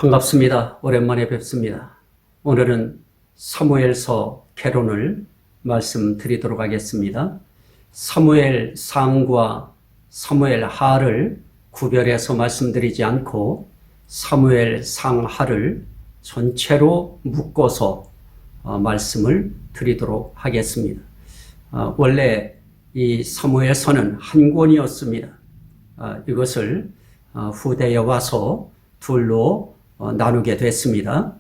반갑습니다. 오랜만에 뵙습니다. 오늘은 사무엘서 개론을 말씀드리도록 하겠습니다. 사무엘 상과 사무엘 하를 구별해서 말씀드리지 않고 사무엘 상하를 전체로 묶어서 말씀을 드리도록 하겠습니다. 원래 이 사무엘서는 한 권이었습니다. 이것을 후대에 와서 둘로 나누게 됐습니다.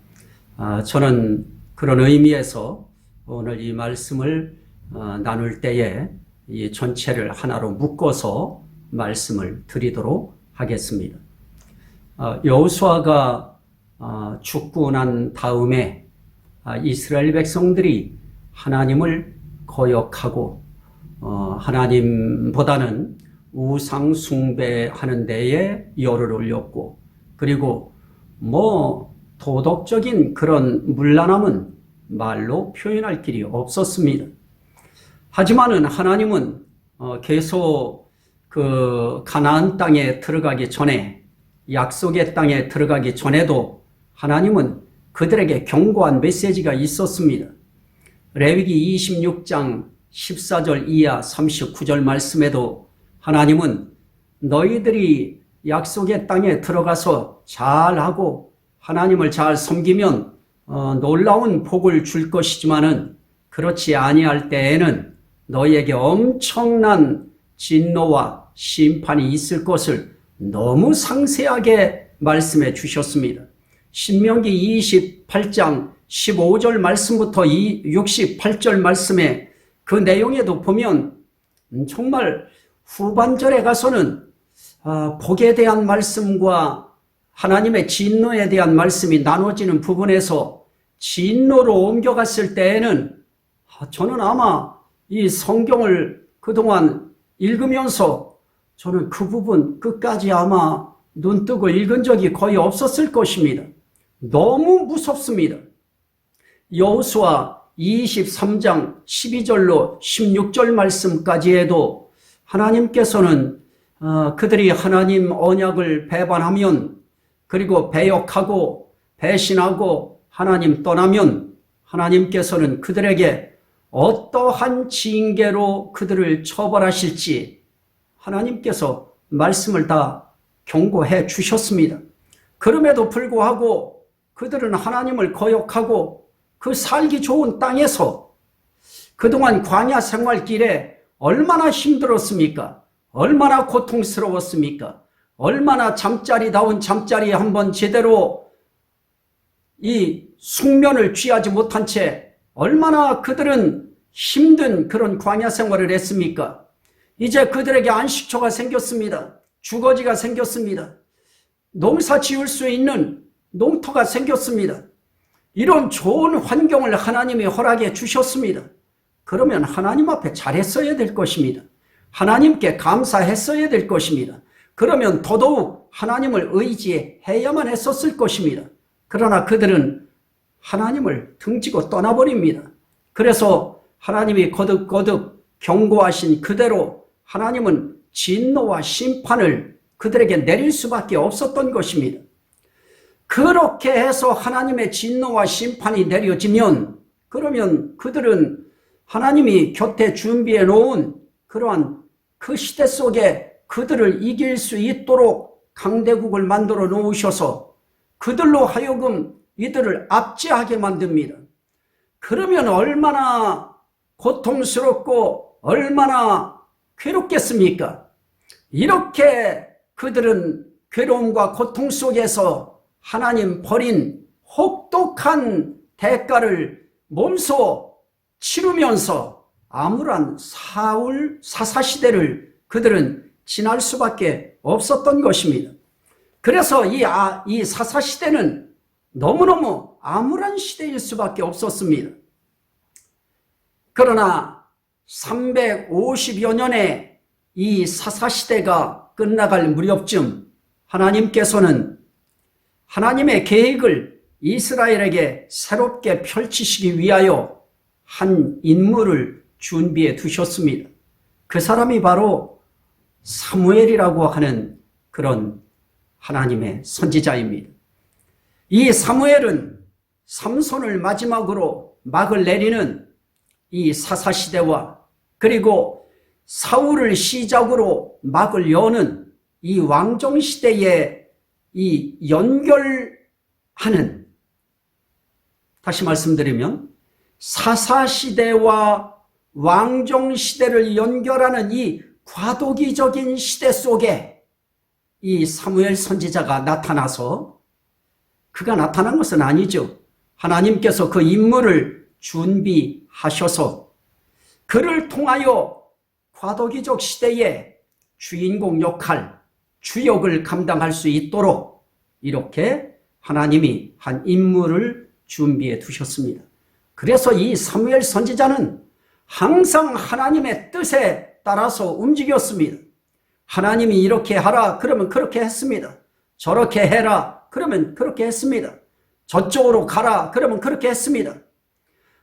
저는 그런 의미에서 오늘 이 말씀을 나눌 때에 이 전체를 하나로 묶어서 말씀을 드리도록 하겠습니다. 여호수아가 죽고 난 다음에 이스라엘 백성들이 하나님을 거역하고 하나님보다는 우상 숭배하는 데에 열을 올렸고, 그리고 도덕적인 그런 문란함은 말로 표현할 길이 없었습니다. 하지만은 하나님은 계속 그 가나안 땅에 들어가기 전에, 약속의 땅에 들어가기 전에도 하나님은 그들에게 경고한 메시지가 있었습니다. 레위기 26장 14절 이하 39절 말씀에도 하나님은 너희들이 약속의 땅에 들어가서 잘하고 하나님을 잘 섬기면 놀라운 복을 줄 것이지만은 그렇지 아니할 때에는 너희에게 엄청난 진노와 심판이 있을 것을 너무 상세하게 말씀해 주셨습니다. 신명기 28장 15절 말씀부터 68절 말씀에 그 내용에도 보면 정말 후반절에 가서는 복에 대한 말씀과 하나님의 진노에 대한 말씀이 나눠지는 부분에서 진노로 옮겨갔을 때에는 저는 아마 이 성경을 그동안 읽으면서 저는 그 부분 끝까지 아마 눈뜨고 읽은 적이 거의 없었을 것입니다. 너무 무섭습니다. 여호수아 23장 12절로 16절 말씀까지 해도 하나님께서는 그들이 하나님 언약을 배반하면, 그리고 배역하고 배신하고 하나님 떠나면 하나님께서는 그들에게 어떠한 징계로 그들을 처벌하실지 하나님께서 말씀을 다 경고해 주셨습니다. 그럼에도 불구하고 그들은 하나님을 거역하고 그 살기 좋은 땅에서 그동안 광야 생활길에 얼마나 힘들었습니까? 얼마나 고통스러웠습니까? 얼마나 잠자리다운 잠자리 한번 제대로 이 숙면을 취하지 못한 채 얼마나 그들은 힘든 그런 광야 생활을 했습니까? 이제 그들에게 안식처가 생겼습니다. 주거지가 생겼습니다. 농사 지을 수 있는 농토가 생겼습니다. 이런 좋은 환경을 하나님이 허락해 주셨습니다. 그러면 하나님 앞에 잘했어야 될 것입니다. 하나님께 감사했어야 될 것입니다. 그러면 더더욱 하나님을 의지해야만 했었을 것입니다. 그러나 그들은 하나님을 등지고 떠나버립니다. 그래서 하나님이 거듭거듭 경고하신 그대로 하나님은 진노와 심판을 그들에게 내릴 수밖에 없었던 것입니다. 그렇게 해서 하나님의 진노와 심판이 내려지면 그러면 그들은 하나님이 곁에 준비해 놓은 그러한 그 시대 속에 그들을 이길 수 있도록 강대국을 만들어 놓으셔서 그들로 하여금 이들을 압제하게 만듭니다. 그러면 얼마나 고통스럽고 얼마나 괴롭겠습니까? 이렇게 그들은 괴로움과 고통 속에서 하나님 버린 혹독한 대가를 몸소 치르면서 암울한 사사시대를 그들은 지날 수밖에 없었던 것입니다. 그래서 이 사사시대는 너무너무 암울한 시대일 수밖에 없었습니다. 그러나 350여 년의 이 사사시대가 끝나갈 무렵쯤 하나님께서는 하나님의 계획을 이스라엘에게 새롭게 펼치시기 위하여 한 인물을 준비해 두셨습니다. 그 사람이 바로 사무엘이라고 하는 그런 하나님의 선지자입니다. 이 사무엘은 삼손을 마지막으로 막을 내리는 이 사사시대와 그리고 사울을 시작으로 막을 여는 이 왕정시대에 이 연결하는, 다시 말씀드리면 사사시대와 왕정시대를 연결하는 이 과도기적인 시대 속에 이 사무엘 선지자가 나타나서, 그가 나타난 것은 아니죠. 하나님께서 그 인물을 준비하셔서 그를 통하여 과도기적 시대의 주인공 역할, 주역을 감당할 수 있도록 이렇게 하나님이 한 인물을 준비해 두셨습니다. 그래서 이 사무엘 선지자는 항상 하나님의 뜻에 따라서 움직였습니다. 하나님이 이렇게 하라 그러면 그렇게 했습니다. 저렇게 해라 그러면 그렇게 했습니다. 저쪽으로 가라 그러면 그렇게 했습니다.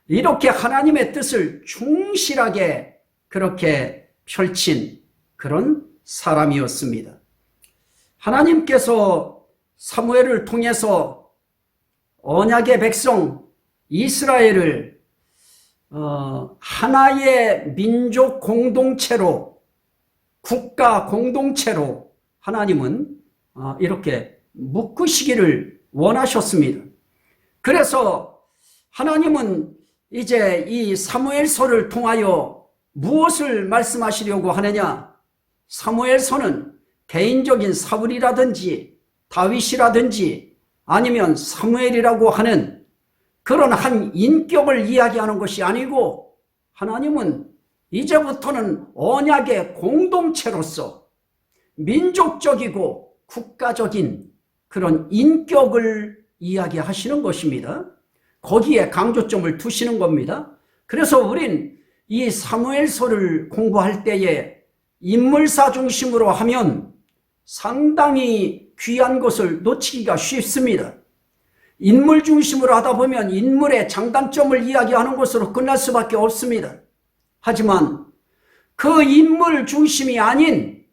이렇게 하나님의 뜻을 충실하게 그렇게 펼친 그런 사람이었습니다. 하나님께서 사무엘을 통해서 언약의 백성 이스라엘을 하나의 민족 공동체로, 국가 공동체로 하나님은 이렇게 묶으시기를 원하셨습니다. 그래서 하나님은 이제 이 사무엘서를 통하여 무엇을 말씀하시려고 하느냐? 사무엘서는 개인적인 사울이라든지 다윗이라든지 아니면 사무엘이라고 하는 그런 한 인격을 이야기하는 것이 아니고, 하나님은 이제부터는 언약의 공동체로서 민족적이고 국가적인 그런 인격을 이야기하시는 것입니다. 거기에 강조점을 두시는 겁니다. 그래서 우린 이 사무엘서를 공부할 때에 인물사 중심으로 하면 상당히 귀한 것을 놓치기가 쉽습니다. 인물 중심으로 하다 보면 인물의 장단점을 이야기하는 것으로 끝날 수밖에 없습니다. 하지만 그 인물 중심이 아닌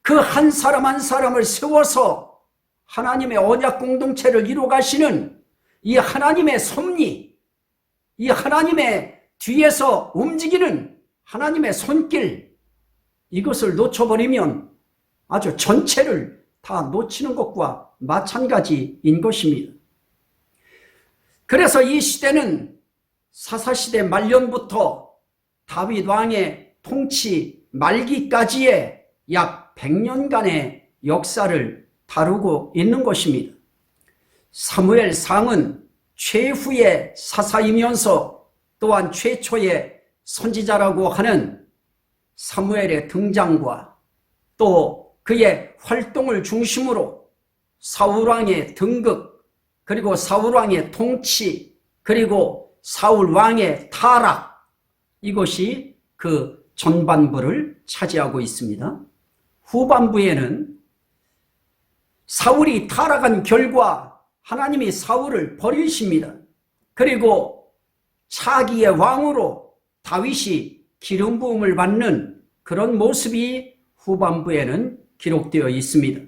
그 한 사람 한 사람을 세워서 하나님의 언약 공동체를 이루어 가시는 이 하나님의 섭리, 이 하나님의 뒤에서 움직이는 하나님의 손길, 이것을 놓쳐버리면 아주 전체를 다 놓치는 것과 마찬가지인 것입니다. 그래서 이 시대는 사사시대 말년부터 다윗 왕의 통치 말기까지의 약 100년간의 역사를 다루고 있는 것입니다. 사무엘상은 최후의 사사이면서 또한 최초의 선지자라고 하는 사무엘의 등장과 또 그의 활동을 중심으로 사울왕의 등극, 그리고 사울왕의 통치, 그리고 사울왕의 타락, 이것이 그 전반부를 차지하고 있습니다. 후반부에는 사울이 타락한 결과 하나님이 사울을 버리십니다. 그리고 차기의 왕으로 다윗이 기름 부음을 받는 그런 모습이 후반부에는 기록되어 있습니다.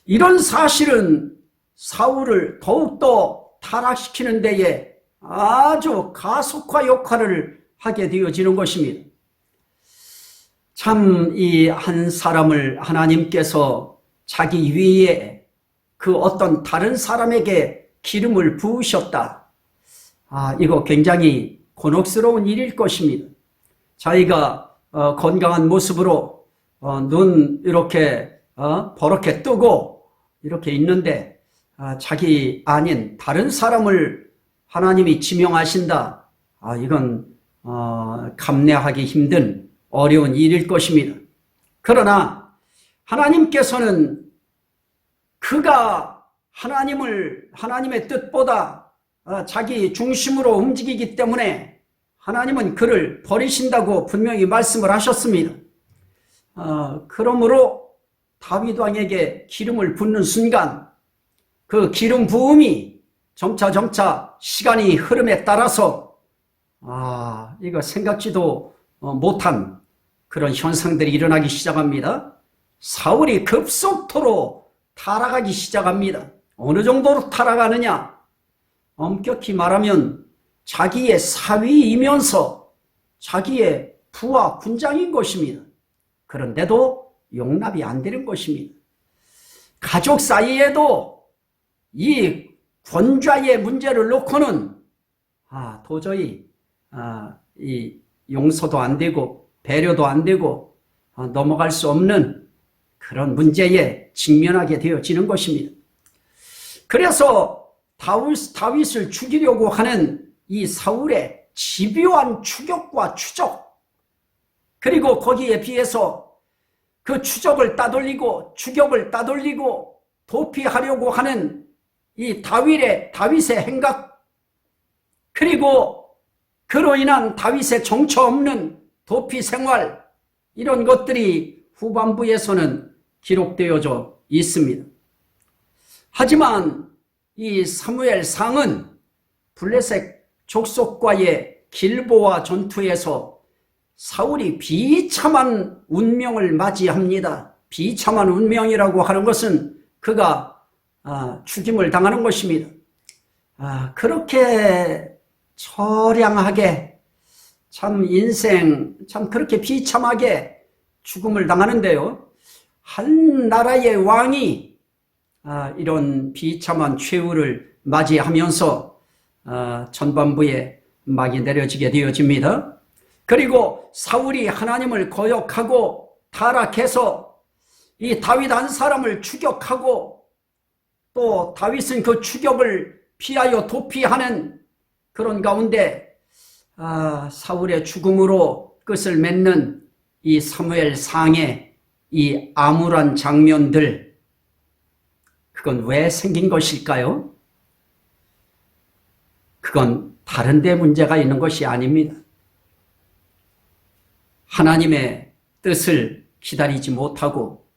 이런 사실은 사울을 더욱더 타락시키는 데에 아주 가속화 역할을 하게 되어지는 것입니다. 참 이 한 사람을 하나님께서 자기 위에 그 어떤 다른 사람에게 기름을 부으셨다. 이거 굉장히 곤혹스러운 일일 것입니다. 자기가 건강한 모습으로 눈 이렇게 버럭게 뜨고 이렇게 있는데 자기 아닌 다른 사람을 하나님이 지명하신다. 이건 감내하기 힘든 어려운 일일 것입니다. 그러나 하나님께서는 그가 하나님의 뜻보다 자기 중심으로 움직이기 때문에 하나님은 그를 버리신다고 분명히 말씀을 하셨습니다. 그러므로 다윗 왕에게 기름을 붓는 순간 그 기름 부음이 점차 시간이 흐름에 따라서 이거 생각지도 못한 그런 현상들이 일어나기 시작합니다. 사울이 급속도로 타락하기 시작합니다. 어느 정도로 타락하느냐? 엄격히 말하면 자기의 사위이면서 자기의 부하 군장인 것입니다. 그런데도 용납이 안 되는 것입니다. 가족 사이에도 이 권좌의 문제를 놓고는 도저히 이 용서도 안 되고 배려도 안 되고 넘어갈 수 없는 그런 문제에 직면하게 되어지는 것입니다. 그래서 다윗을 죽이려고 하는 이 사울의 집요한 추격과 추적, 그리고 거기에 비해서 그 추적을 따돌리고 추격을 따돌리고 도피하려고 하는 이 다윗의 행각, 그리고 그로 인한 다윗의 정처 없는 도피 생활, 이런 것들이 후반부에서는 기록되어져 있습니다. 하지만 이 사무엘상은 블레셋 족속과의 길보아 전투에서 사울이 비참한 운명을 맞이합니다. 비참한 운명이라고 하는 것은 그가 죽임을 당하는 것입니다. 그렇게 처량하게 참 인생 참 그렇게 비참하게 죽음을 당하는데요. 한 나라의 왕이 이런 비참한 최후를 맞이하면서 전반부에 막이 내려지게 되어집니다. 그리고 사울이 하나님을 거역하고 타락해서 이 다윗 한 사람을 추격하고 또 다윗은 그 추격을 피하여 도피하는 그런 가운데 사울의 죽음으로 끝을 맺는 이 사무엘상의 이 암울한 장면들, 그건 왜 생긴 것일까요? 그건 다른 데 문제가 있는 것이 아닙니다. 하나님의 뜻을 기다리지 못하고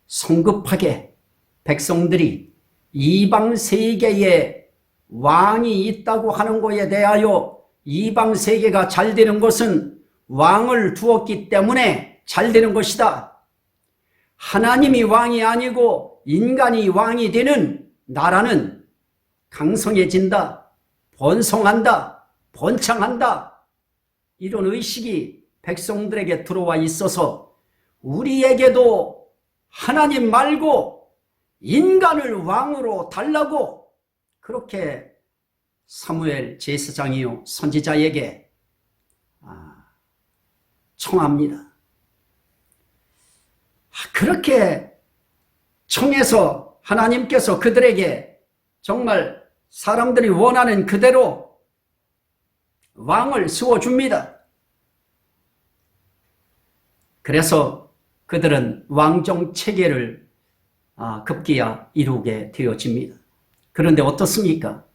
성급하게 백성들이 이방 세계에 왕이 있다고 하는 것에 대하여 이방 세계가 잘 되는 것은 왕을 두었기 때문에 잘 되는 것이다. 하나님이 왕이 아니고 인간이 왕이 되는 나라는 강성해진다, 번성한다, 번창한다. 이런 의식이 백성들에게 들어와 있어서 우리에게도 하나님 말고 인간을 왕으로 달라고 그렇게 사무엘 제사장이요 선지자에게 청합니다. 그렇게 청해서 하나님께서 그들에게 정말 사람들이 원하는 그대로 왕을 세워줍니다. 그래서 그들은 왕정 체계를 급기야 이루게 되어집니다. 그런데 어떻습니까?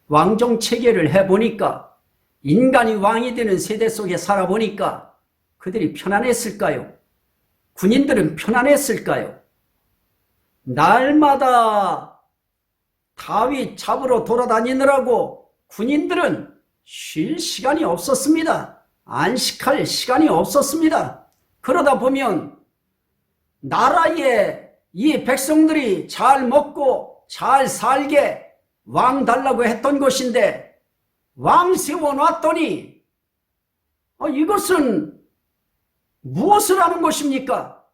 왕정 체계를 해보니까 인간이 왕이 되는 세대 속에 살아보니까 그들이 편안했을까요? 군인들은 편안했을까요? 날마다 다윗 잡으러 돌아다니느라고 군인들은 쉴 시간이 없었습니다. 안식할 시간이 없었습니다. 그러다 보면 나라의 이 백성들이 잘 먹고 잘 살게 왕 달라고 했던 것인데 왕 세워놨더니 이것은 무엇을 하는 것입니까?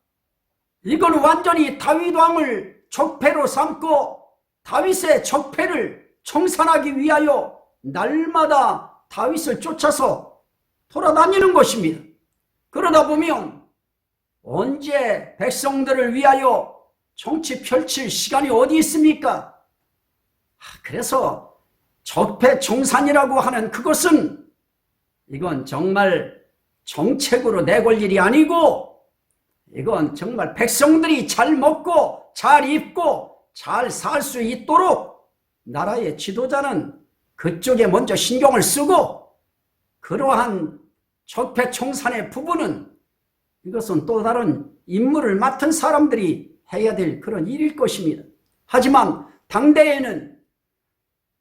이건 완전히 다윗 왕을 적폐로 삼고 다윗의 적폐를 청산하기 위하여 날마다 다윗을 쫓아서 돌아다니는 것입니다. 그러다 보면 언제 백성들을 위하여 정치 펼칠 시간이 어디 있습니까? 그래서 적폐 청산이라고 하는 그것은 이건 정말 정책으로 내걸 일이 아니고 이건 정말 백성들이 잘 먹고 잘 입고 잘 살 수 있도록 나라의 지도자는 그쪽에 먼저 신경을 쓰고 그러한 적폐 청산의 부분은 이것은 또 다른 임무를 맡은 사람들이 해야 될 그런 일일 것입니다. 하지만 당대에는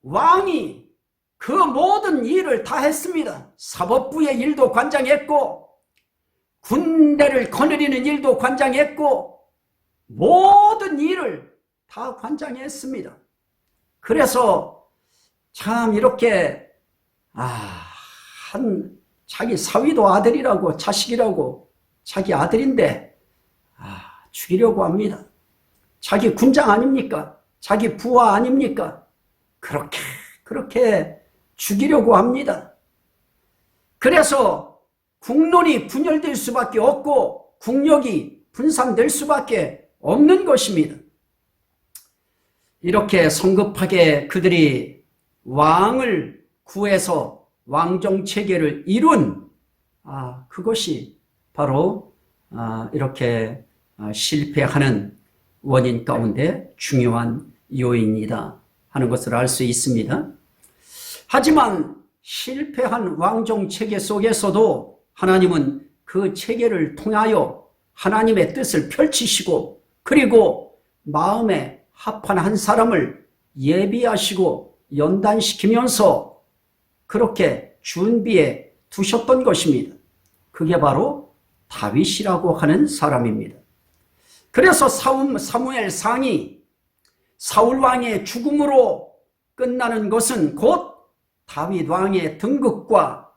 왕이 그 모든 일을 다 했습니다. 사법부의 일도 관장했고 군대를 거느리는 일도 관장했고 모든 일을 다 관장했습니다. 그래서 참 이렇게 자기 사위도 아들이라고 자식이라고 자기 아들인데 죽이려고 합니다. 자기 군장 아닙니까? 자기 부하 아닙니까? 그렇게 죽이려고 합니다. 그래서 국론이 분열될 수밖에 없고 국력이 분산될 수밖에 없는 것입니다. 이렇게 성급하게 그들이 왕을 구해서 왕정체계를 이룬 그것이 바로 이렇게 실패하는 원인 가운데 중요한 요인이다 하는 것을 알 수 있습니다. 하지만 실패한 왕정체계 속에서도 하나님은 그 체계를 통하여 하나님의 뜻을 펼치시고 그리고 마음에 합한 한 사람을 예비하시고 연단시키면서 그렇게 준비해 두셨던 것입니다. 그게 바로 다윗이라고 하는 사람입니다. 그래서 사무엘상이 사울 왕의 죽음으로 끝나는 것은 곧 다윗 왕의 등극과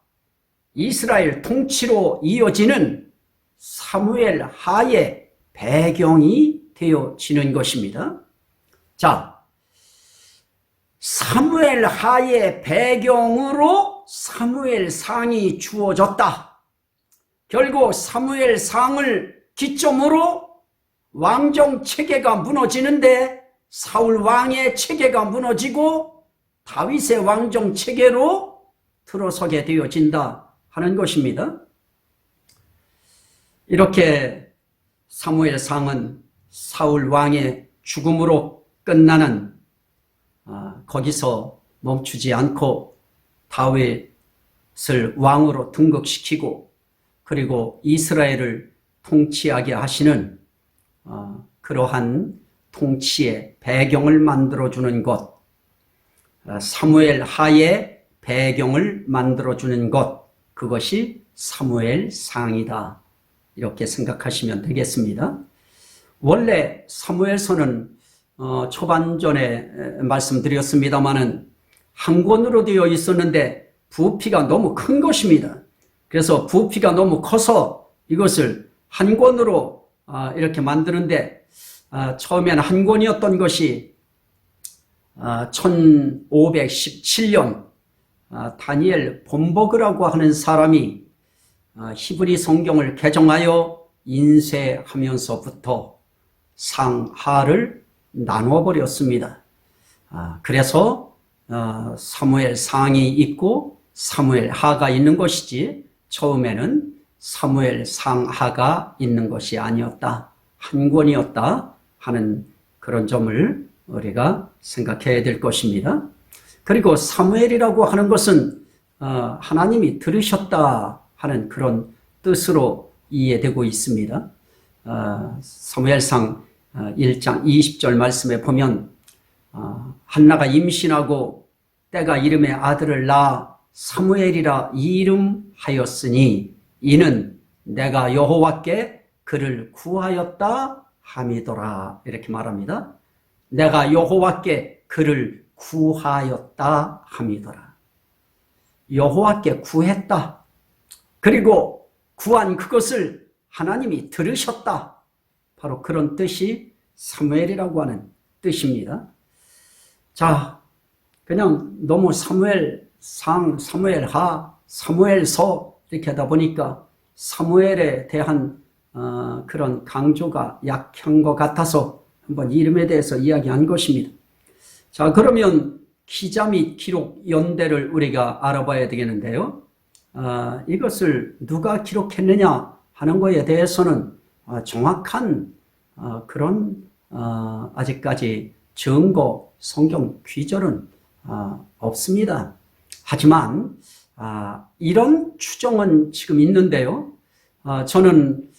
이스라엘 통치로 이어지는 사무엘 하의 배경이 되어지는 것입니다. 자, 사무엘 하의 배경으로 사무엘상이 주어졌다. 결국 사무엘상을 기점으로 왕정 체계가 무너지는데 사울 왕의 체계가 무너지고 다윗의 왕정 체계로 들어서게 되어진다 하는 것입니다. 이렇게 사무엘상은 사울 왕의 죽음으로 끝나는 거기서 멈추지 않고 다윗을 왕으로 등극시키고 그리고 이스라엘을 통치하게 하시는 그러한 통치의 배경을 만들어주는 것, 사무엘 하의 배경을 만들어주는 것, 그것이 사무엘상이다. 이렇게 생각하시면 되겠습니다. 원래 사무엘서는 초반전에 말씀드렸습니다마는 한 권으로 되어 있었는데 부피가 너무 큰 것입니다. 그래서 부피가 너무 커서 이것을 한 권으로 이렇게 만드는데 처음에는 한 권이었던 것이 1517년 다니엘 본버그라고 하는 사람이 히브리 성경을 개정하여 인쇄하면서부터 상하를 나눠버렸습니다. 그래서 사무엘상이 있고 사무엘하가 있는 것이지 처음에는 사무엘상하가 있는 것이 아니었다. 한 권이었다 하는 그런 점을 우리가 생각해야 될 것입니다. 그리고 사무엘이라고 하는 것은 하나님이 들으셨다 하는 그런 뜻으로 이해되고 있습니다. 사무엘상 1장 20절 말씀에 보면 한나가 임신하고 때가 이름에 아들을 낳아 사무엘이라 이름하였으니 이는 내가 여호와께 그를 구하였다 함이더라. 이렇게 말합니다. 내가 여호와께 그를 구하였다 함이더라. 여호와께 구했다. 그리고 구한 그것을 하나님이 들으셨다. 바로 그런 뜻이 사무엘이라고 하는 뜻입니다. 자, 그냥 너무 사무엘상, 사무엘하, 사무엘서 이렇게 하다 보니까 사무엘에 대한 그런 강조가 약한 것 같아서 한번 이름에 대해서 이야기한 것입니다. 자, 그러면 기자 및 기록 연대를 우리가 알아봐야 되겠는데요. 이것을 누가 기록했느냐 하는 것에 대해서는 정확한 그런 아직까지 증거, 성경 귀절은 없습니다. 하지만 이런 추정은 지금 있는데요. 저는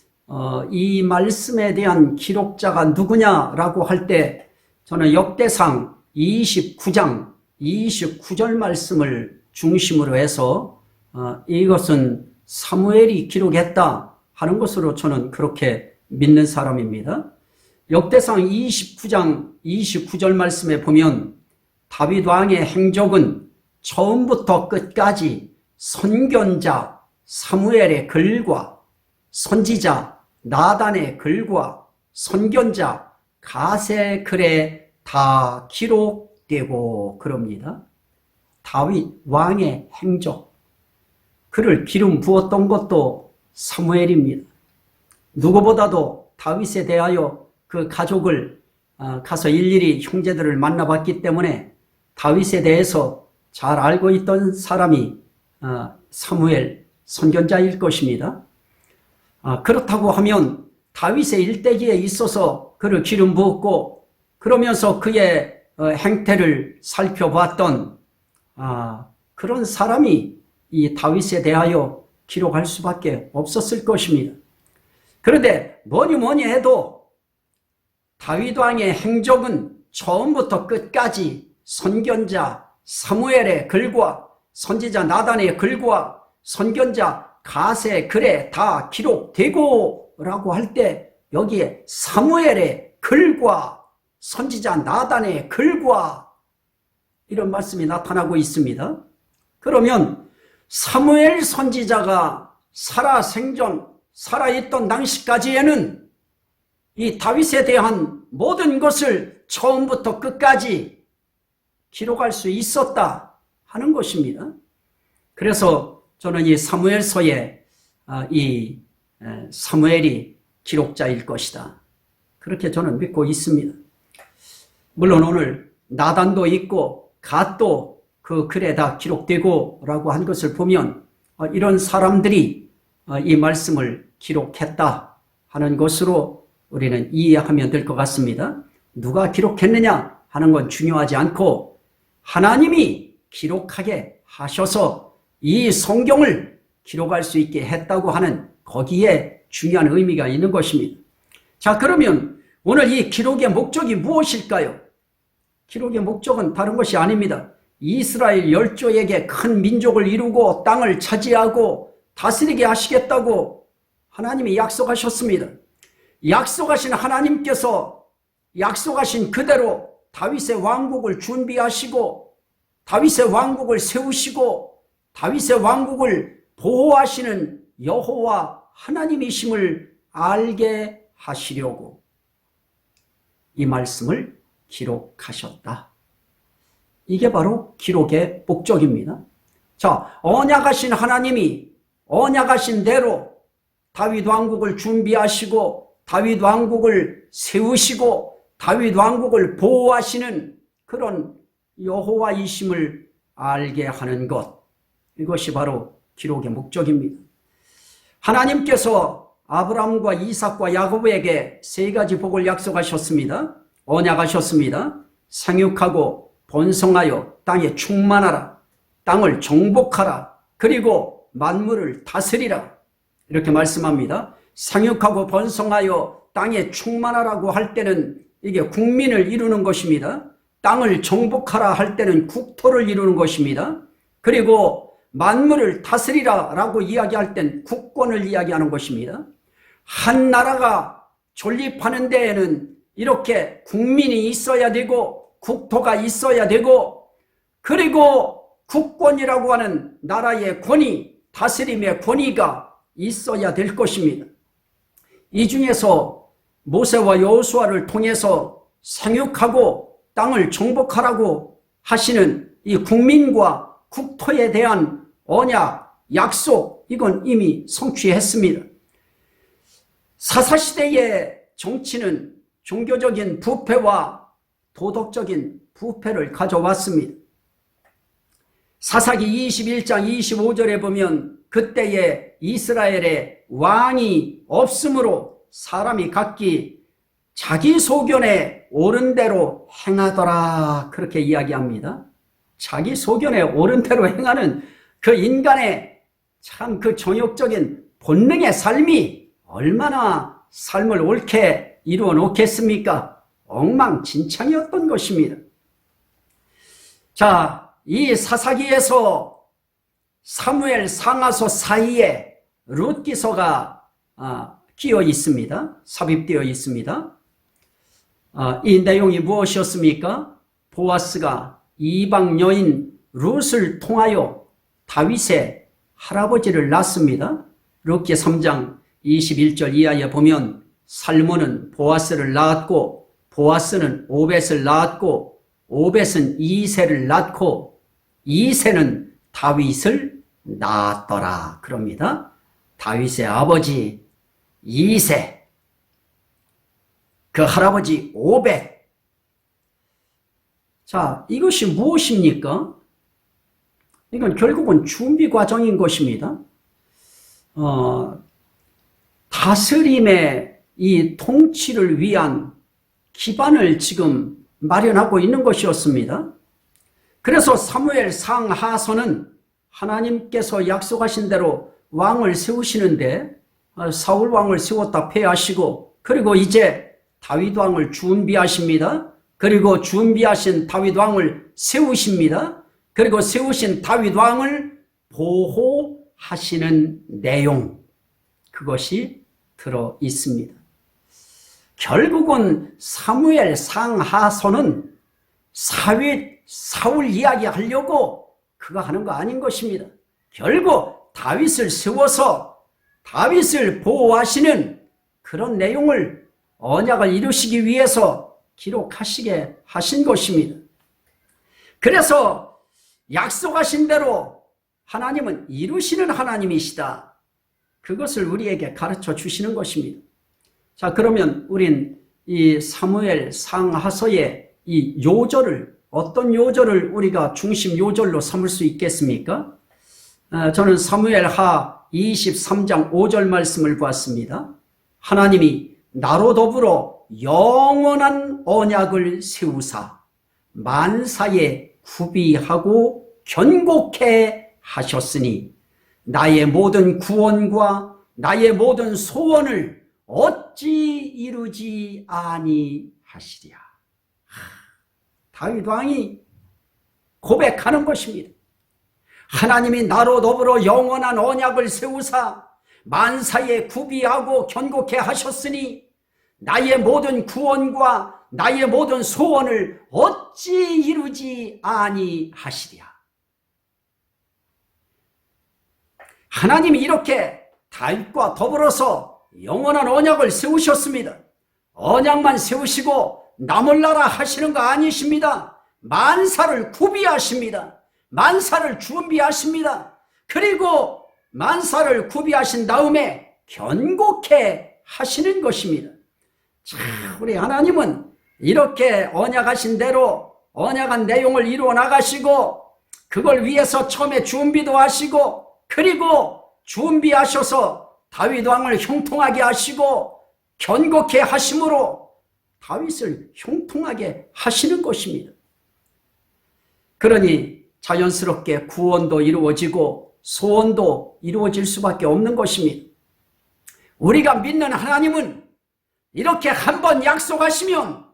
이 말씀에 대한 기록자가 누구냐라고 할 때 저는 역대상 29장 29절 말씀을 중심으로 해서 이것은 사무엘이 기록했다 하는 것으로 저는 그렇게 믿는 사람입니다. 역대상 29장 29절 말씀에 보면 다윗 왕의 행적은 처음부터 끝까지 선견자 사무엘의 글과 선지자 나단의 글과 선견자 갓의 글에 다 기록되고 그럽니다. 다윗 왕의 행적, 그를 기름 부었던 것도 사무엘입니다. 누구보다도 다윗에 대하여 그 가족을 가서 일일이 형제들을 만나봤기 때문에 다윗에 대해서 잘 알고 있던 사람이 사무엘 선견자일 것입니다. 그렇다고 하면 다윗의 일대기에 있어서 그를 기름 부었고 그러면서 그의 행태를 살펴봤던 그런 사람이 이 다윗에 대하여 기록할 수밖에 없었을 것입니다. 그런데 뭐니 해도 다윗 왕의 행적은 처음부터 끝까지 선견자 사무엘의 글과 선지자 나단의 글과 선견자 갓의 글에 다 기록되고 라고 할 때 여기에 사무엘의 글과 선지자 나단의 글과 이런 말씀이 나타나고 있습니다. 그러면 사무엘 선지자가 살아있던 당시까지에는 이 다윗에 대한 모든 것을 처음부터 끝까지 기록할 수 있었다 하는 것입니다. 그래서 저는 이 사무엘서에 이 사무엘이 기록자일 것이다, 그렇게 저는 믿고 있습니다. 물론 오늘 나단도 있고 갓도 그 글에 다 기록되고 라고 한 것을 보면 이런 사람들이 이 말씀을 기록했다 하는 것으로 우리는 이해하면 될 것 같습니다. 누가 기록했느냐 하는 건 중요하지 않고 하나님이 기록하게 하셔서 이 성경을 기록할 수 있게 했다고 하는 거기에 중요한 의미가 있는 것입니다. 자, 그러면 오늘 이 기록의 목적이 무엇일까요? 기록의 목적은 다른 것이 아닙니다. 이스라엘 열조에게 큰 민족을 이루고 땅을 차지하고 다스리게 하시겠다고 하나님이 약속하셨습니다. 약속하신 하나님께서 약속하신 그대로 다윗의 왕국을 준비하시고 다윗의 왕국을 세우시고 다윗의 왕국을 보호하시는 여호와 하나님이심을 알게 하시려고 이 말씀을 기록하셨다. 이게 바로 기록의 목적입니다. 자, 언약하신 하나님이 언약하신 대로 다윗 왕국을 준비하시고 다윗 왕국을 세우시고 다윗 왕국을 보호하시는 그런 여호와이심을 알게 하는 것, 이것이 바로 기록의 목적입니다. 하나님께서 아브라함과 이삭과 야곱에게 세 가지 복을 약속하셨습니다. 언약하셨습니다. 생육하고 번성하여 땅에 충만하라, 땅을 정복하라, 그리고 만물을 다스리라, 이렇게 말씀합니다. 생육하고 번성하여 땅에 충만하라고 할 때는 이게 국민을 이루는 것입니다. 땅을 정복하라 할 때는 국토를 이루는 것입니다. 그리고 만물을 다스리라 라고 이야기할 땐 국권을 이야기하는 것입니다. 한 나라가 존립하는 데에는 이렇게 국민이 있어야 되고 국토가 있어야 되고 그리고 국권이라고 하는 나라의 권위, 다스림의 권위가 있어야 될 것입니다. 이 중에서 모세와 여호수아를 통해서 생육하고 땅을 정복하라고 하시는 이 국민과 국토에 대한 언약, 약속, 이건 이미 성취했습니다. 사사시대의 정치는 종교적인 부패와 도덕적인 부패를 가져왔습니다. 사사기 21장 25절에 보면 그때에 이스라엘에 왕이 없으므로 사람이 각기 자기 소견에 옳은 대로 행하더라, 그렇게 이야기합니다. 자기 소견에 옳은 대로 행하는 그 인간의 참 그 정욕적인 본능의 삶이 얼마나 삶을 옳게 이루어 놓겠습니까? 엉망진창이었던 것입니다. 자, 이 사사기에서 사무엘 상하서 사이에 룻기서가 끼어 있습니다. 삽입되어 있습니다. 이 내용이 무엇이었습니까? 보아스가 이방 여인 룻을 통하여 다윗의 할아버지를 낳습니다. 룻기 3장 21절 이하에 보면 살몬은 보아스를 낳았고 보아스는 오벳을 낳았고 오벳은 이새를 낳고 이새는 다윗을 낳았더라 그럽니다. 다윗의 아버지 이새, 그 할아버지 오벳. 자, 이것이 무엇입니까? 이건 결국은 준비 과정인 것입니다. 다스림의 이 통치를 위한 기반을 지금 마련하고 있는 것이었습니다. 그래서 사무엘 상하서는 하나님께서 약속하신 대로 왕을 세우시는데 사울 왕을 세웠다 패하시고 그리고 이제 다윗 왕을 준비하십니다. 그리고 준비하신 다윗 왕을 세우십니다. 그리고 세우신 다윗 왕을 보호하시는 내용, 그것이 들어 있습니다. 결국은 사무엘 상하서는 사울 이야기 하려고 그거 하는 거 아닌 것입니다. 결국 다윗을 세워서 다윗을 보호하시는 그런 내용을 언약을 이루시기 위해서 기록하시게 하신 것입니다. 그래서 약속하신 대로 하나님은 이루시는 하나님이시다. 그것을 우리에게 가르쳐 주시는 것입니다. 자, 그러면 우린 이 사무엘 상하서의 이 요절을, 어떤 요절을 우리가 중심 요절로 삼을 수 있겠습니까? 저는 사무엘하 23장 5절 말씀을 보았습니다. 하나님이 나로 더불어 영원한 언약을 세우사 만사에 구비하고 견고케 하셨으니 나의 모든 구원과 나의 모든 소원을 어찌 이루지 아니하시랴. 다윗 왕이 고백하는 것입니다. 하나님이 나로 더불어 영원한 언약을 세우사 만사에 구비하고 견고케 하셨으니 나의 모든 구원과 나의 모든 소원을 어찌 이루지 아니하시랴. 하나님이 이렇게 다윗과 더불어서 영원한 언약을 세우셨습니다. 언약만 세우시고 남을 나라 하시는 거 아니십니다. 만사를 구비하십니다. 만사를 준비하십니다. 그리고 만사를 구비하신 다음에 견고케 하시는 것입니다. 자, 우리 하나님은 이렇게 언약하신 대로 언약한 내용을 이루어 나가시고 그걸 위해서 처음에 준비도 하시고 그리고 준비하셔서 다윗 왕을 형통하게 하시고 견고케 하심으로 다윗을 형통하게 하시는 것입니다. 그러니 자연스럽게 구원도 이루어지고 소원도 이루어질 수밖에 없는 것입니다. 우리가 믿는 하나님은 이렇게 한번 약속하시면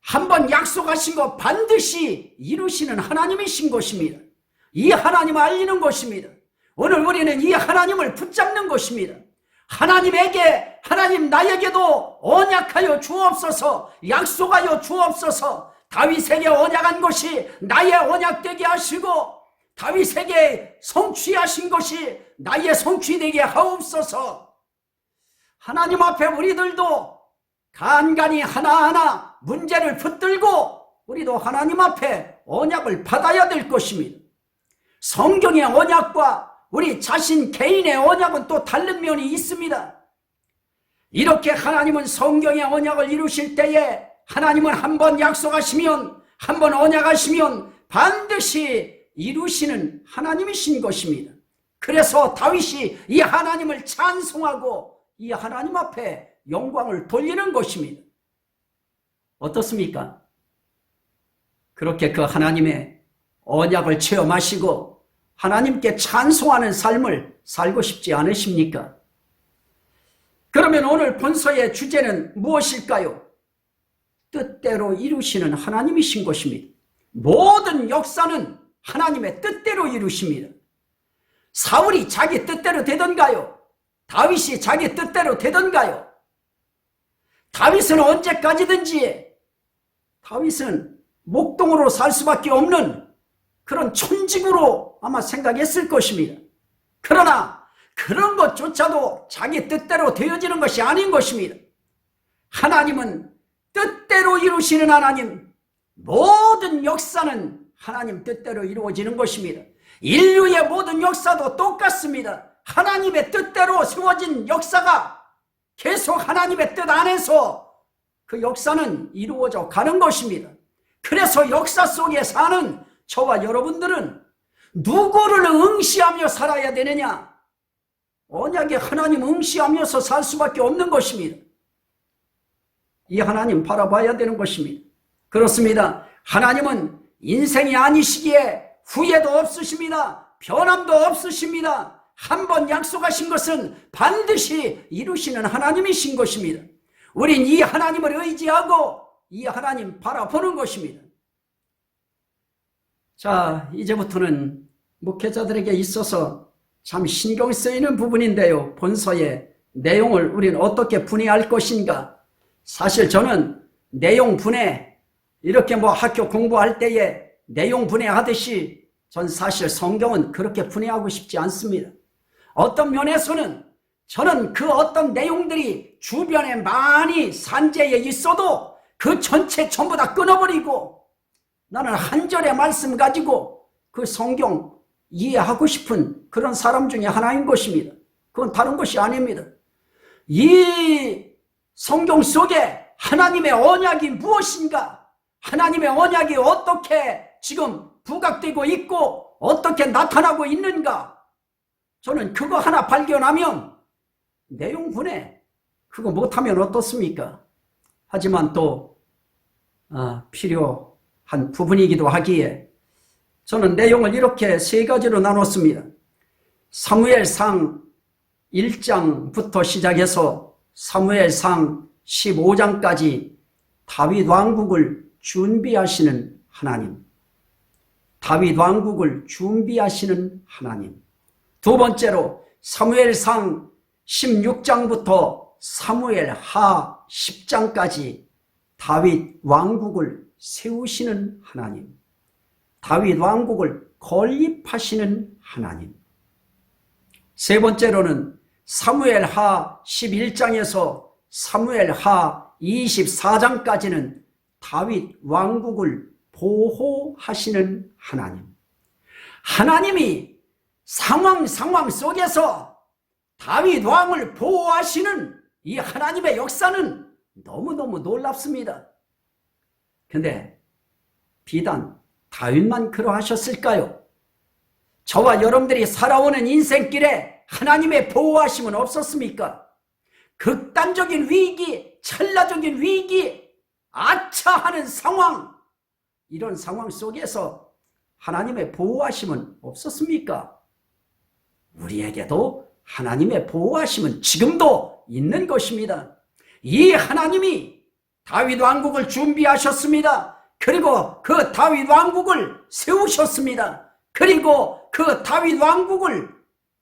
한번 약속하신 거 반드시 이루시는 하나님이신 것입니다. 이 하나님을 알리는 것입니다. 오늘 우리는 이 하나님을 붙잡는 것입니다. 하나님에게, 하나님 나에게도 언약하여 주옵소서, 약속하여 주옵소서. 다윗에게 언약한 것이 나의 언약되게 하시고 다윗에게 성취하신 것이 나의 성취되게 하옵소서. 하나님 앞에 우리들도 간간히 하나하나 문제를 붙들고 우리도 하나님 앞에 언약을 받아야 될 것입니다. 성경의 언약과 우리 자신 개인의 언약은 또 다른 면이 있습니다. 이렇게 하나님은 성경의 언약을 이루실 때에 하나님은 한번 약속하시면, 한번 언약하시면 반드시 이루시는 하나님이신 것입니다. 그래서 다윗이 이 하나님을 찬송하고 이 하나님 앞에 영광을 돌리는 것입니다. 어떻습니까? 그렇게 그 하나님의 언약을 체험하시고 하나님께 찬송하는 삶을 살고 싶지 않으십니까? 그러면 오늘 본서의 주제는 무엇일까요? 뜻대로 이루시는 하나님이신 것입니다. 모든 역사는 하나님의 뜻대로 이루십니다. 사울이 자기 뜻대로 되던가요? 다윗이 자기 뜻대로 되던가요? 다윗은 언제까지든지 다윗은 목동으로 살 수밖에 없는 그런 천직으로 아마 생각했을 것입니다. 그러나 그런 것조차도 자기 뜻대로 되어지는 것이 아닌 것입니다. 하나님은 뜻대로 이루시는 하나님, 모든 역사는 하나님 뜻대로 이루어지는 것입니다. 인류의 모든 역사도 똑같습니다. 하나님의 뜻대로 세워진 역사가 계속 하나님의 뜻 안에서 그 역사는 이루어져 가는 것입니다. 그래서 역사 속에 사는 저와 여러분들은 누구를 응시하며 살아야 되느냐? 언약의 하나님 응시하면서 살 수밖에 없는 것입니다. 이 하나님 바라봐야 되는 것입니다. 그렇습니다. 하나님은 인생이 아니시기에 후회도 없으십니다. 변함도 없으십니다. 한번 약속하신 것은 반드시 이루시는 하나님이신 것입니다. 우린 이 하나님을 의지하고 이 하나님 바라보는 것입니다. 자, 이제부터는 목회자들에게 있어서 참 신경 쓰이는 부분인데요. 본서의 내용을 우리는 어떻게 분해할 것인가? 사실 저는 내용 분해, 이렇게 학교 공부할 때에 내용 분해하듯이 전 사실 성경은 그렇게 분해하고 싶지 않습니다. 어떤 면에서는 저는 그 어떤 내용들이 주변에 많이 산재해 있어도 그 전체 전부 다 끊어버리고 나는 한 절의 말씀 가지고 그 성경 이해하고 싶은 그런 사람 중에 하나인 것입니다. 그건 다른 것이 아닙니다. 이 성경 속에 하나님의 언약이 무엇인가? 하나님의 언약이 어떻게 지금 부각되고 있고 어떻게 나타나고 있는가? 저는 그거 하나 발견하면 내용 분해 그거 못하면 어떻습니까? 하지만 또 필요한 부분이기도 하기에 저는 내용을 이렇게 세 가지로 나눴습니다. 사무엘상 1장부터 시작해서 사무엘상 15장까지 다윗 왕국을 준비하시는 하나님, 다윗 왕국을 준비하시는 하나님. 두 번째로 사무엘상 16장부터 사무엘하 10장까지 다윗 왕국을 세우시는 하나님, 다윗 왕국을 건립하시는 하나님. 세 번째로는 사무엘하 11장에서 사무엘하 24장까지는 다윗 왕국을 보호하시는 하나님. 하나님이 상황 속에서 다윗 왕을 보호하시는 이 하나님의 역사는 너무너무 놀랍습니다. 근데 비단 다윗만 그러하셨을까요? 저와 여러분들이 살아오는 인생길에 하나님의 보호하심은 없었습니까? 극단적인 위기, 찰나적인 위기, 아차하는 상황, 이런 상황 속에서 하나님의 보호하심은 없었습니까? 우리에게도 하나님의 보호하심은 지금도 있는 것입니다. 이 하나님이 다윗 왕국을 준비하셨습니다. 그리고 그 다윗 왕국을 세우셨습니다. 그리고 그 다윗 왕국을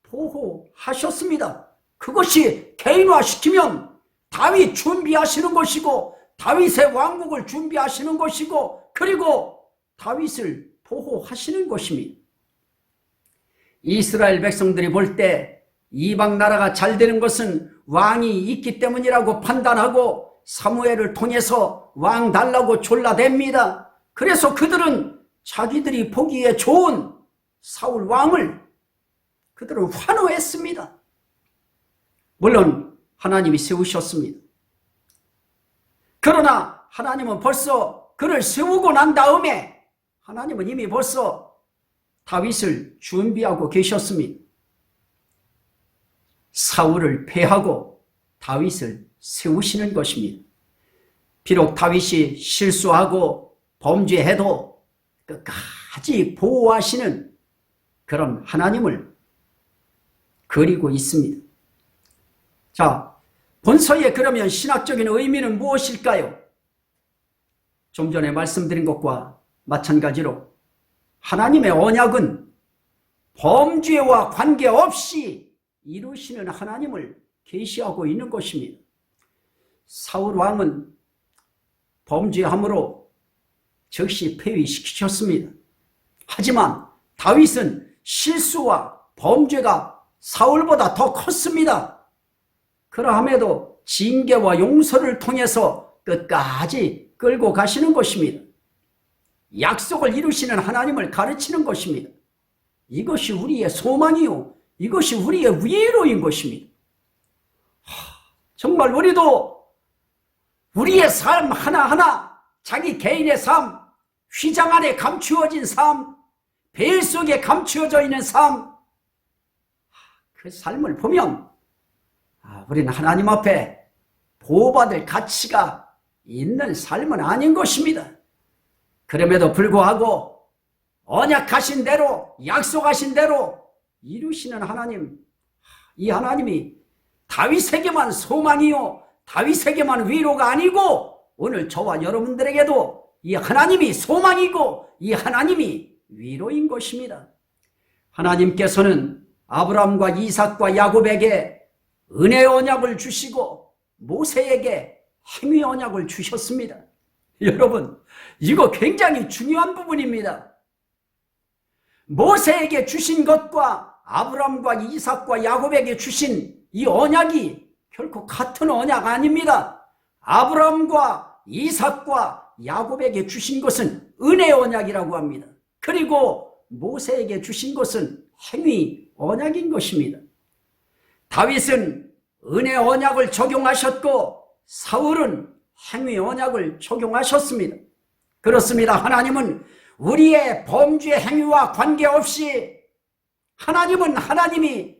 보호하셨습니다. 그것이 개인화시키면 다윗 준비하시는 것이고 다윗의 왕국을 준비하시는 것이고 그리고 다윗을 보호하시는 것입니다. 이스라엘 백성들이 볼 때 이방 나라가 잘 되는 것은 왕이 있기 때문이라고 판단하고 사무엘을 통해서 왕 달라고 졸라댑니다. 그래서 그들은 자기들이 보기에 좋은 사울 왕을 그들은 환호했습니다. 물론 하나님이 세우셨습니다. 그러나 하나님은 벌써 그를 세우고 난 다음에 하나님은 이미 벌써 다윗을 준비하고 계셨습니다. 사울을 패하고 다윗을 세우시는 것입니다. 비록 다윗이 실수하고 범죄해도 끝까지 보호하시는 그런 하나님을 그리고 있습니다. 자, 본서의 그러면 신학적인 의미는 무엇일까요? 좀 전에 말씀드린 것과 마찬가지로 하나님의 언약은 범죄와 관계없이 이루시는 하나님을 계시하고 있는 것입니다. 사울 왕은 범죄함으로 즉시 폐위시키셨습니다. 하지만 다윗은 실수와 범죄가 사울보다 더 컸습니다. 그러함에도 징계와 용서를 통해서 끝까지 끌고 가시는 것입니다. 약속을 이루시는 하나님을 가르치는 것입니다. 이것이 우리의 소망이요, 이것이 우리의 위로인 것입니다. 정말 우리도 우리의 삶 하나하나, 자기 개인의 삶, 휘장 안에 감추어진 삶, 베일 속에 감추어져 있는 삶, 그 삶을 보면 우리는 하나님 앞에 보호받을 가치가 있는 삶은 아닌 것입니다. 그럼에도 불구하고 언약하신 대로, 약속하신 대로 이루시는 하나님, 이 하나님이 다윗에게만 소망이요, 다윗에게만 위로가 아니고 오늘 저와 여러분들에게도 이 하나님이 소망이고 이 하나님이 위로인 것입니다. 하나님께서는 아브라함과 이삭과 야곱에게 은혜의 언약을 주시고 모세에게 행위의 언약을 주셨습니다. 여러분, 이거 굉장히 중요한 부분입니다. 모세에게 주신 것과 아브라함과 이삭과 야곱에게 주신 이 언약이 결코 같은 언약 아닙니다. 아브라함과 이삭과 야곱에게 주신 것은 은혜의 언약이라고 합니다. 그리고 모세에게 주신 것은 행위 언약인 것입니다. 다윗은 은혜 언약을 적용하셨고 사울은 행위 언약을 적용하셨습니다. 그렇습니다. 하나님은 우리의 범죄 행위와 관계없이 하나님이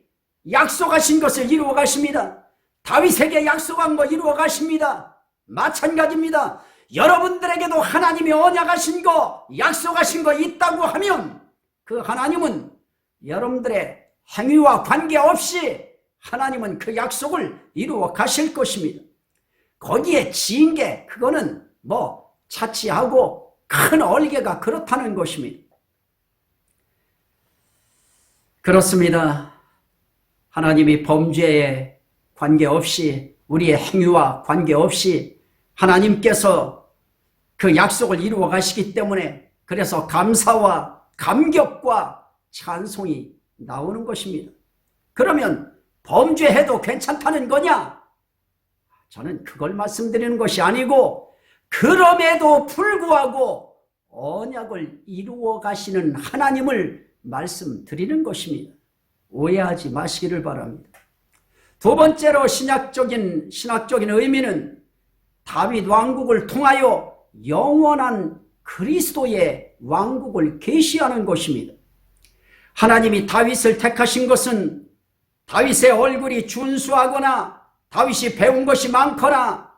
약속하신 것을 이루어 가십니다. 다윗에게 약속한 거 이루어 가십니다. 마찬가지입니다. 여러분들에게도 하나님이 언약하신 거, 약속하신 거 있다고 하면 그 하나님은 여러분들의 행위와 관계없이 하나님은 그 약속을 이루어 가실 것입니다. 거기에 징계, 그거는 차치하고 큰 얼개가 그렇다는 것입니다. 그렇습니다. 하나님이 범죄에 관계없이, 우리의 행위와 관계없이 하나님께서 그 약속을 이루어 가시기 때문에, 그래서 감사와 감격과 찬송이 나오는 것입니다. 그러면 범죄해도 괜찮다는 거냐? 저는 그걸 말씀드리는 것이 아니고, 그럼에도 불구하고 언약을 이루어 가시는 하나님을 말씀드리는 것입니다. 오해하지 마시기를 바랍니다. 두 번째로 신학적인 의미는 다윗 왕국을 통하여 영원한 그리스도의 왕국을 계시하는 것입니다. 하나님이 다윗을 택하신 것은 다윗의 얼굴이 준수하거나 다윗이 배운 것이 많거나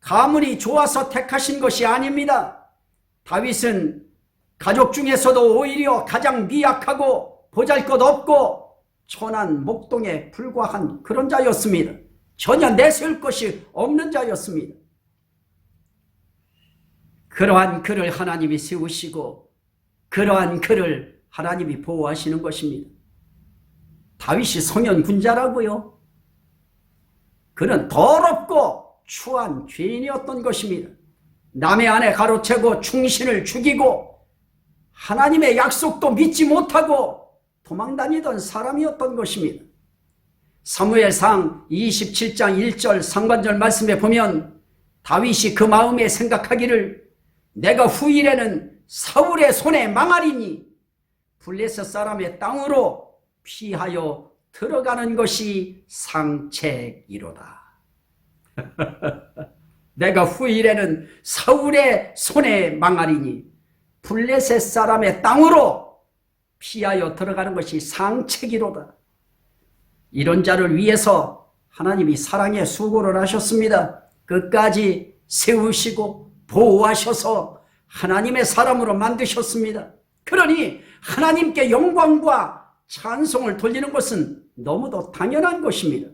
가문이 좋아서 택하신 것이 아닙니다. 다윗은 가족 중에서도 오히려 가장 미약하고 보잘것없고 천한 목동에 불과한 그런 자였습니다. 전혀 내세울 것이 없는 자였습니다. 그러한 그를 하나님이 세우시고 그러한 그를 하나님이 보호하시는 것입니다. 다윗이 성현군자라고요? 그는 더럽고 추한 죄인이었던 것입니다. 남의 아내 가로채고 충신을 죽이고 하나님의 약속도 믿지 못하고 도망다니던 사람이었던 것입니다. 사무엘상 27장 1절 상반절 말씀에 보면 다윗이 그 마음에 생각하기를 내가 후일에는 사울의 손에 망하리니 블레셋 사람의 땅으로 피하여 들어가는 것이 상책이로다. 내가 후일에는 사울의 손에 망하리니 블레셋 사람의 땅으로 피하여 들어가는 것이 상책이로다. 이런 자를 위해서 하나님이 사랑의 수고를 하셨습니다. 끝까지 세우시고 보호하셔서 하나님의 사람으로 만드셨습니다. 그러니 하나님께 영광과 찬송을 돌리는 것은 너무도 당연한 것입니다.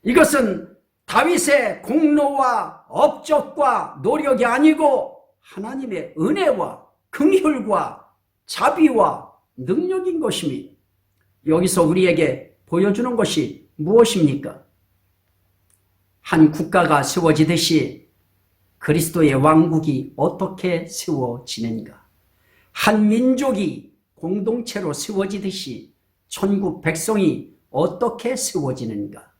이것은 다윗의 공로와 업적과 노력이 아니고 하나님의 은혜와 긍휼과 자비와 능력인 것입니다. 여기서 우리에게 보여주는 것이 무엇입니까? 한 국가가 세워지듯이 그리스도의 왕국이 어떻게 세워지는가? 한 민족이 공동체로 세워지듯이 천국 백성이 어떻게 세워지는가?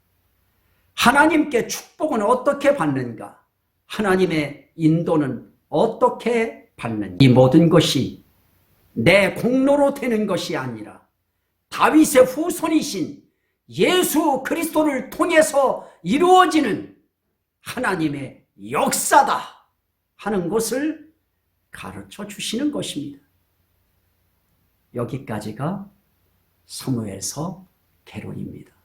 하나님께 축복은 어떻게 받는가? 하나님의 인도는 어떻게 받는가? 이 모든 것이 내 공로로 되는 것이 아니라 다윗의 후손이신 예수 그리스도를 통해서 이루어지는 하나님의 역사다 하는 것을 가르쳐 주시는 것입니다. 여기까지가 사무엘서 개론입니다.